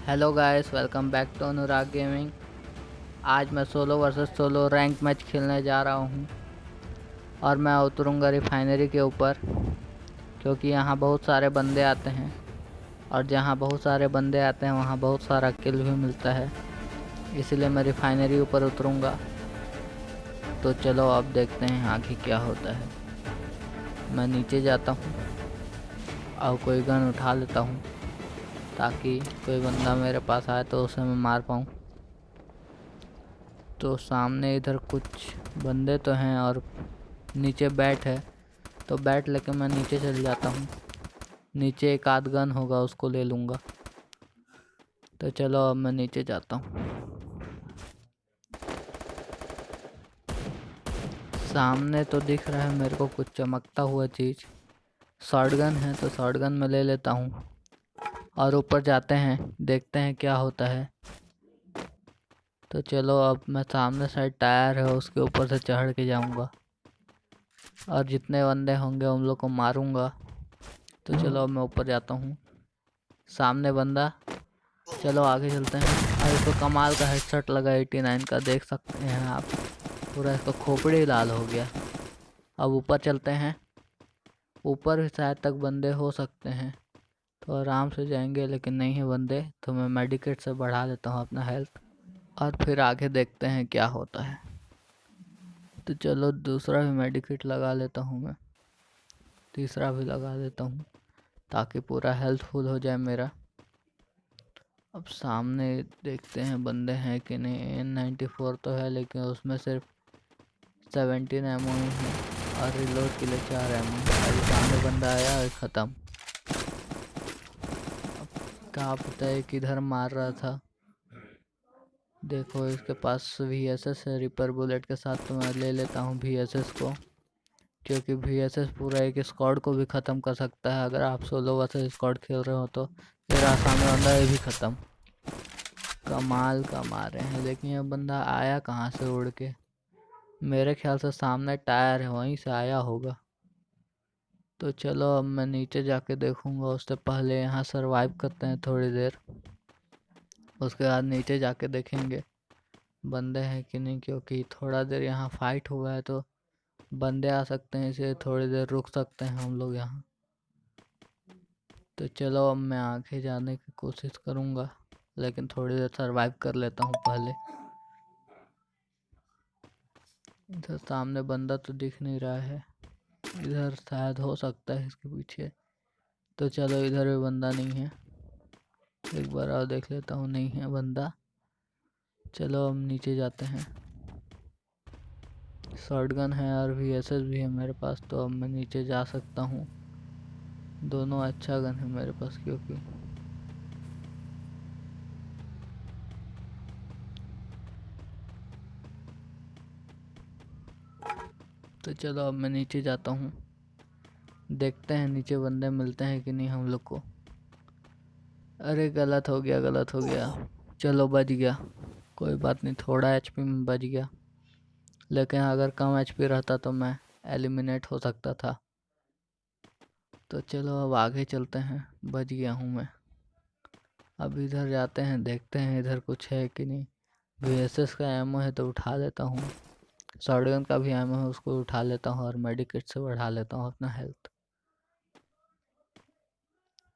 Hello guys, welcome back to Anurag gaming. आज मैं solo versus solo rank match खेलने जा रहा हूं और मैं उतरूंगा रिफाइनरी के ऊपर, क्योंकि यहां बहुत सारे बंदे आते हैं और जहां बहुत सारे बंदे आते हैं वहां बहुत सारा किल भी मिलता है। इसलिए मैं रिफाइनरी ऊपर उतरूंगा। तो चलो अब देखते हैं आगे क्या होता है। मैं नीचे जाता हूँ और कोई गन उठा लेता हूँ ताकि कोई बंदा मेरे पास आए तो उसे मैं मार पाऊँ। तो सामने इधर कुछ बंदे तो हैं और नीचे बैट है, तो बैट लेके मैं नीचे चल जाता हूँ। नीचे एक आध गन होगा, उसको ले लूँगा। तो चलो अब मैं नीचे जाता हूँ। सामने तो दिख रहा है मेरे को कुछ चमकता हुआ चीज़। शॉटगन है तो शॉटगन में ले लेता हूँ और ऊपर जाते हैं, देखते हैं क्या होता है। तो चलो अब मैं सामने साइड टायर है उसके ऊपर से चढ़ के जाऊँगा और जितने बंदे होंगे उन लोग को मारूंगा। तो चलो अब मैं ऊपर जाता हूँ। सामने बंदा, चलो आगे चलते हैं। और इसको कमाल का हेडशॉट लगा 89 का, देख सकते हैं आप। पूरा इसको खोपड़ी लाल हो गया। अब ऊपर चलते हैं। ऊपर भी शायद तक बंदे हो सकते हैं, तो आराम से जाएंगे, लेकिन नहीं है बंदे तो मैं मेडिकेट से बढ़ा लेता हूँ अपना हेल्थ और फिर आगे देखते हैं क्या होता है। तो चलो दूसरा भी मेडिकेट लगा लेता हूँ मैं, तीसरा भी लगा लेता हूँ ताकि पूरा हेल्थ फुल हो जाए मेरा। अब सामने देखते हैं बंदे हैं कि नहीं। N94 तो है लेकिन उसमें सिर्फ 17 एमओ ही है और रिलोड के लिए 4 एमओ। अभी सामने बंदा आया और ख़त्म। अब क्या पता है किधर मार रहा था। देखो इसके पास VSS है रिपर बुलेट के साथ, तो मैं ले लेता हूँ VSS को, क्योंकि VSS पूरा एक स्क्वाड को भी ख़त्म कर सकता है। अगर आप सोलो वर्सेस स्क्वाड खेल रहे हो तो मेरा सामने बंदा ये भी ख़त्म। कमाल का मारे हैं, लेकिन ये बंदा आया कहाँ से उड़ के। मेरे ख्याल से सामने टायर है, वहीं से आया होगा। तो चलो अब मैं नीचे जाके देखूंगा। उससे पहले यहाँ सरवाइव करते हैं थोड़ी देर, उसके बाद नीचे जाके देखेंगे बंदे हैं कि नहीं, क्योंकि थोड़ा देर यहाँ फाइट हुआ है तो बंदे आ सकते हैं, इसे थोड़ी देर रुक सकते हैं हम लोग यहाँ। तो चलो अब मैं आगे जाने की कोशिश करूँगा, लेकिन थोड़ी देर सरवाइव कर लेता हूँ पहले। इधर सामने बंदा तो दिख नहीं रहा है, इधर शायद हो सकता है इसके पीछे। तो चलो इधर भी बंदा नहीं है, एक बार और देख लेता हूँ, नहीं है बंदा। चलो हम नीचे जाते हैं। शॉटगन है और VSS भी है मेरे पास, तो अब मैं नीचे जा सकता हूँ। दोनों अच्छा गन है मेरे पास क्योंकि तो चलो अब मैं नीचे जाता हूँ, देखते हैं नीचे बंदे मिलते हैं कि नहीं हम लोग को। अरे गलत हो गया, गलत हो गया। चलो बच गया, कोई बात नहीं, थोड़ा HP में बच गया। लेकिन अगर कम HP रहता तो मैं एलिमिनेट हो सकता था। तो चलो अब आगे चलते हैं, बच गया हूँ मैं। अब इधर जाते हैं, देखते हैं इधर कुछ है कि नहीं। VSS का एमओ है तो उठा लेता हूँ, शॉटगन का भी एमओ है उसको उठा लेता हूँ और मेडिकेट से बढ़ा लेता हूँ अपना हेल्थ।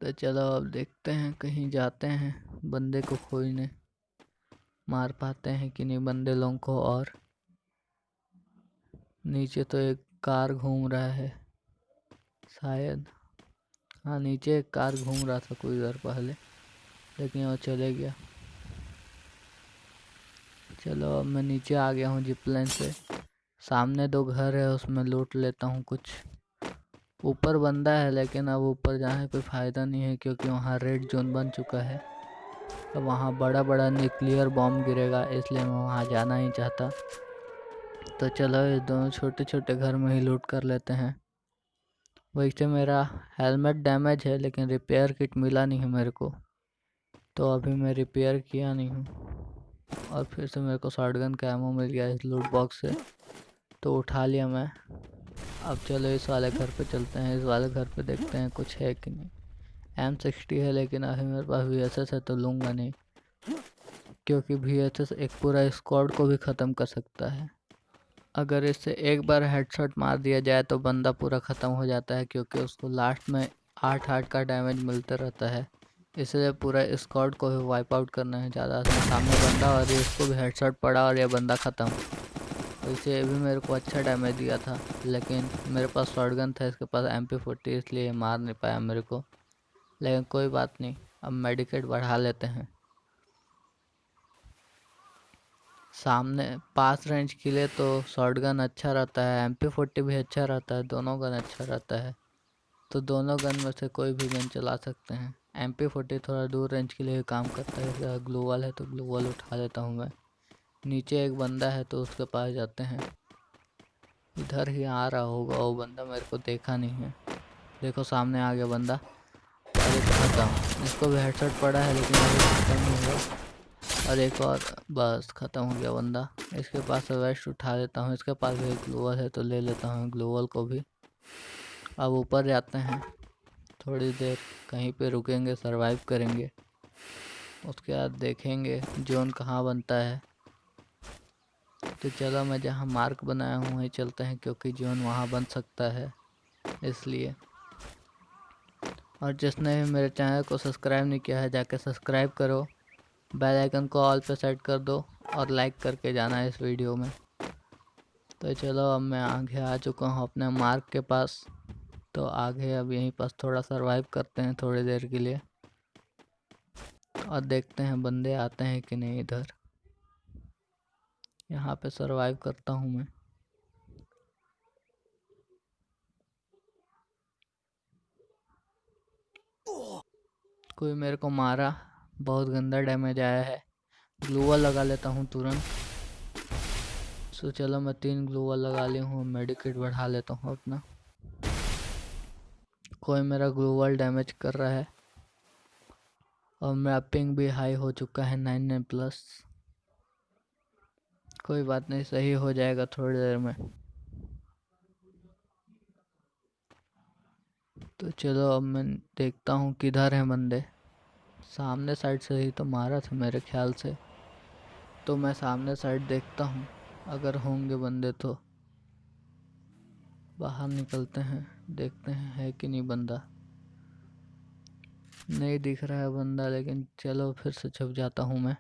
तो चलो अब देखते हैं, कहीं जाते हैं बंदे को खोजने, मार पाते हैं कि नहीं बंदे लोगों को। और नीचे तो एक कार घूम रहा है शायद, हाँ नीचे एक कार घूम रहा था कुछ देर पहले, लेकिन वो चले गया। चलो अब मैं नीचे आ गया हूँ जिप लाइन से। सामने दो घर है, उसमें लूट लेता हूँ कुछ। ऊपर बंदा है लेकिन अब ऊपर जाने कोई फ़ायदा नहीं है, क्योंकि वहाँ रेड जोन बन चुका है। अब वहाँ बड़ा बड़ा न्यूक्लियर बॉम्ब गिरेगा, इसलिए मैं वहाँ जाना नहीं चाहता। तो चलो ये दोनों छोटे छोटे घर में ही लूट कर लेते हैं। वैसे मेरा हेलमेट डैमेज है लेकिन रिपेयर किट मिला नहीं है मेरे को, तो अभी मैं रिपेयर किया नहीं हूँ। और फिर से मेरे को शॉटगन का एमो मिल गया इस लूट बॉक्स से, तो उठा लिया मैं। अब चलो इस वाले घर पे चलते हैं, इस वाले घर पे देखते हैं कुछ है कि नहीं। M60 है, लेकिन अभी मेरे पास VSS है तो लूँगा नहीं, क्योंकि VSS एक पूरा स्क्वाड को भी ख़त्म कर सकता है। अगर इससे एक बार हेडशॉट मार दिया जाए तो बंदा पूरा ख़त्म हो जाता है, क्योंकि उसको लास्ट में 8 का डैमेज मिलता रहता है। इसलिए पूरा स्क्वाड को भी वाइप आउट करना है ज़्यादा से। सामने बंदा और इसको भी हेडशॉट पड़ा और ये बंदा ख़त्म। तो इसे भी मेरे को अच्छा डैमेज दिया था, लेकिन मेरे पास शॉटगन था, इसके पास MP40, इसलिए मार नहीं पाया मेरे को। लेकिन कोई बात नहीं, अब मेडिकेट बढ़ा लेते हैं। सामने पास रेंज के लिए तो शॉटगन अच्छा रहता है, MP40 भी अच्छा रहता है, दोनों गन अच्छा रहता है। तो दोनों गन में से कोई भी गन चला सकते हैं। MP40 थोड़ा दूर रेंज के लिए काम करता है। अगर ग्लोवल है तो ग्लोवल उठा लेता हूँ मैं। नीचे एक बंदा है तो उसके पास जाते हैं। इधर ही आ रहा होगा वो बंदा, मेरे को देखा नहीं है। देखो सामने आ गया बंदा, अरे ख़त्म। इसको भी हेडशॉट पड़ा है लेकिन अभी ख़त्म नहीं हुआ। और एक और, बस ख़त्म हो गया बंदा। इसके पास से वेस्ट उठा लेता हूँ, इसके पास भी ग्लोवल है तो ले लेता हूँ ग्लोवल को भी। अब ऊपर जाते हैं, थोड़ी देर कहीं पे रुकेंगे, सरवाइव करेंगे, उसके बाद देखेंगे जोन कहाँ बनता है। तो चलो मैं जहाँ मार्क बनाया हूँ वहीं चलते हैं, क्योंकि जोन वहाँ बन सकता है इसलिए। और जिसने भी मेरे चैनल को सब्सक्राइब नहीं किया है जाके सब्सक्राइब करो, बेल आइकन को ऑल पे सेट कर दो और लाइक करके जाना इस वीडियो में। तो चलो अब मैं आगे आ चुका हूँ अपने मार्क के पास। तो आगे अब यहीं पास थोड़ा सरवाइव करते हैं थोड़ी देर के लिए, और देखते हैं बंदे आते हैं कि नहीं। इधर यहाँ पे सरवाइव करता हूँ मैं। कोई मेरे को मारा, बहुत गंदा डैमेज आया है। ग्लूवल लगा लेता हूँ तुरंत। सो चलो मैं 3 ग्लूवल लगा ली हूँ, मेडिकेट बढ़ा लेता हूँ अपना। कोई मेरा ग्लूवल डैमेज कर रहा है और मेरा पिंग भी हाई हो चुका है 99+। कोई बात नहीं, सही हो जाएगा थोड़ी देर में। तो चलो अब मैं देखता हूँ किधर हैं बंदे। सामने साइड से ही तो मारा था मेरे ख्याल से, तो मैं सामने साइड देखता हूँ, अगर होंगे बंदे तो बाहर निकलते हैं, देखते हैं है कि नहीं बंदा। नहीं दिख रहा है बंदा, लेकिन चलो फिर से छुप जाता हूँ मैं,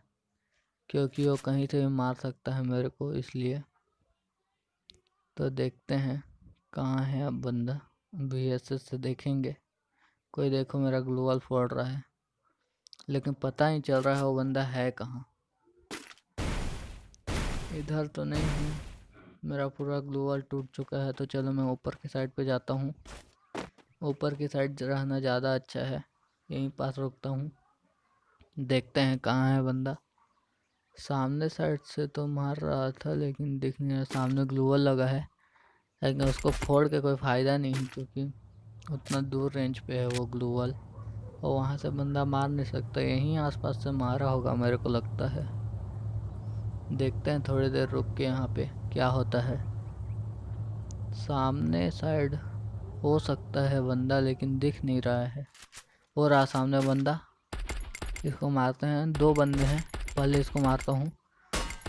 क्योंकि वो कहीं से भी मार सकता है मेरे को, इसलिए। तो देखते हैं कहाँ है अब बंदा। VSS से देखेंगे। कोई देखो मेरा ग्लोवल फोड़ रहा है, लेकिन पता नहीं चल रहा है वो बंदा है कहाँ। इधर तो नहीं है, मेरा पूरा ग्लोवल टूट चुका है। तो चलो मैं ऊपर की साइड पे जाता हूँ। ऊपर की साइड रहना ज़्यादा अच्छा है, यहीं पास रुकता हूँ, देखते हैं कहाँ है बंदा। सामने साइड से तो मार रहा था लेकिन दिख नहीं रहा। सामने ग्लूवल लगा है, लेकिन उसको फोड़ के कोई फ़ायदा नहीं, क्योंकि उतना दूर रेंज पे है वो ग्लूवल, और वहाँ से बंदा मार नहीं सकता। यहीं आसपास से मारा होगा मेरे को लगता है। देखते हैं थोड़ी देर रुक के यहाँ पे क्या होता है। सामने साइड हो सकता है बंदा, लेकिन दिख नहीं रहा है। हो रहा सामने बंदा, इसको मारते हैं। 2 बंदे हैं, पहले इसको मारता हूँ।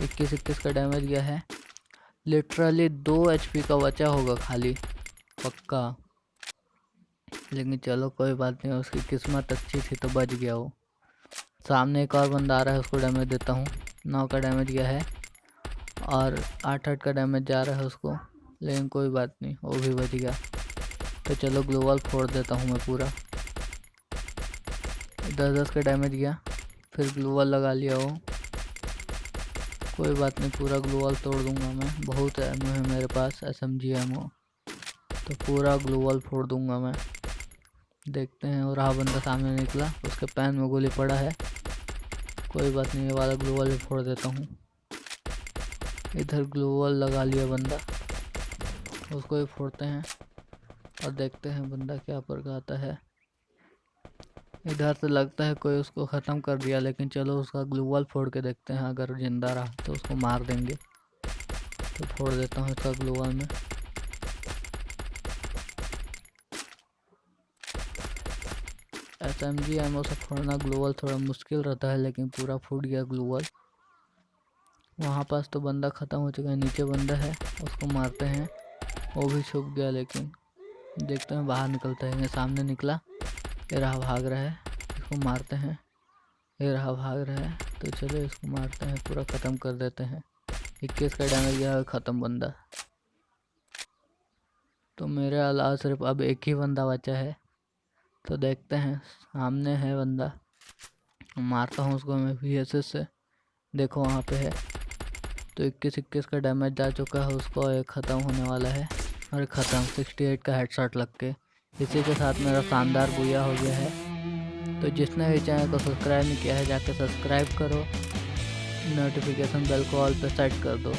21 का डैमेज गया है। लिटरली 2 HP का बचा होगा खाली, पक्का। लेकिन चलो कोई बात नहीं, उसकी किस्मत अच्छी थी तो बच गया वो। सामने एक और बंदा आ रहा है, उसको डैमेज देता हूँ। 9 का डैमेज गया है और 8 का डैमेज जा रहा है उसको, लेकिन कोई बात नहीं, वो भी बच गया। तो चलो ग्लोवल फोड़ देता हूँ मैं पूरा। 10 का डैमेज गया, फिर ग्लोवल लगा लिया वो। कोई बात नहीं, पूरा ग्लोवल तोड़ दूंगा मैं। बहुत एमओ है मेरे पास, SMG एमओ, तो पूरा ग्लोवल फोड़ दूंगा मैं। देखते हैं। और रहा बंदा सामने निकला, उसके पैन में गोली पड़ा है। कोई बात नहीं, ये वाला ग्लोवल भी फोड़ देता हूँ। इधर ग्लोवल लगा लिया बंदा, उसको भी फोड़ते हैं और देखते हैं बंदा क्या परगाता है। इधर से लगता है कोई उसको ख़त्म कर दिया, लेकिन चलो उसका ग्लोवल फोड़ के देखते हैं। अगर जिंदा रहा तो उसको मार देंगे। तो फोड़ देता हूँ इसका ग्लोवल में। SMG एमओ से फोड़ना ग्लूवल थोड़ा मुश्किल रहता है, लेकिन पूरा फूट गया ग्लूवल। वहाँ पास तो बंदा ख़त्म हो चुका है, नीचे बंदा है, उसको मारते हैं। वो भी छुप गया, लेकिन देखते हैं बाहर निकलता है। ये सामने निकला, ये रहा भाग रहा है, इसको मारते हैं। ये रहा भाग रहा है, तो चलो इसको मारते हैं, पूरा ख़त्म कर देते हैं। 21 का डैमेज गया है, ख़त्म बंदा। तो मेरे अलावा सिर्फ अब एक ही बंदा बचा है, तो देखते हैं। सामने है बंदा, मारता हूँ उसको मैं VSS से। देखो वहाँ पे है, तो 21 का डैमेज जा चुका है उसको, एक ख़त्म होने वाला है। और ख़त्म 68 का हेडशॉट लग के। इसी के साथ मेरा शानदार बुया हो गया है। तो जिसने भी चैनल को सब्सक्राइब नहीं किया है, जाके सब्सक्राइब करो, नोटिफिकेशन बेल को ऑल पे सेट कर दो।